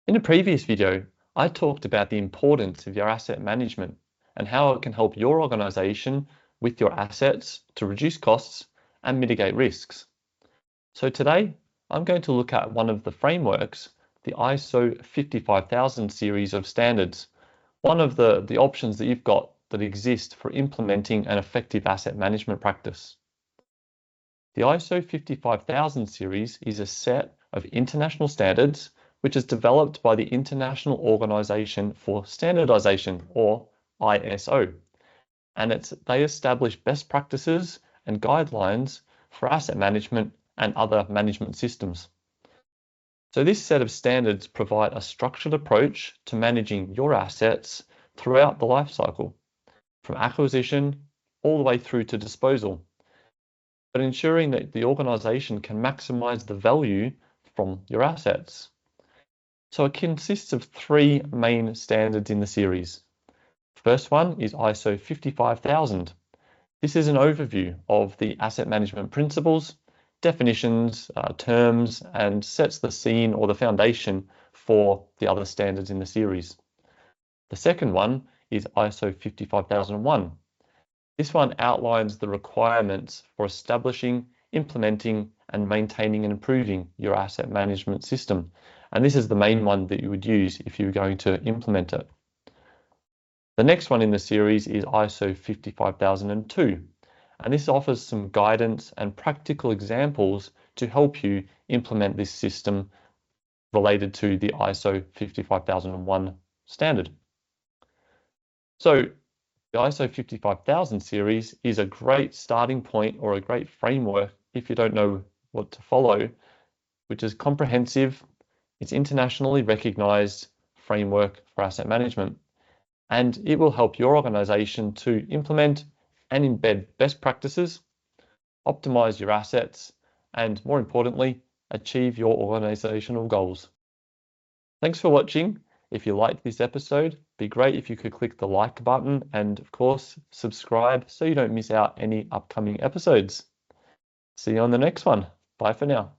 In a previous video, I talked about the importance of your asset management and how it can help your organization with your assets to reduce costs and mitigate risks. So today, I'm going to look at one of the frameworks, the ISO 55000 series of standards, one of the options that you've got that exist for implementing an effective asset management practice. The ISO 55000 series is a set of international standards which is developed by the International Organization for Standardization, or ISO, and they establish best practices and guidelines for asset management and other management systems. So this set of standards provide a structured approach to managing your assets throughout the life cycle, from acquisition all the way through to disposal, but ensuring that the organization can maximize the value from your assets. So it consists of three main standards in the series. The first one is ISO 55000. This is an overview of the asset management principles, definitions, terms, and sets the scene or the foundation for the other standards in the series. The second one is ISO 55001. This one outlines the requirements for establishing, implementing, and maintaining and improving your asset management system. And this is the main one that you would use if you were going to implement it. The next one in the series is ISO 55002. And this offers some guidance and practical examples to help you implement this system related to the ISO 55001 standard. So the ISO 55000 series is a great starting point or a great framework if you don't know what to follow, which is comprehensive. It's internationally recognized framework for asset management, and it will help your organization to implement and embed best practices, optimize your assets, and more importantly, achieve your organizational goals. Thanks for watching. If you liked this episode, it'd be great if you could click the like button and of course, subscribe so you don't miss out any upcoming episodes. See you on the next one. Bye for now.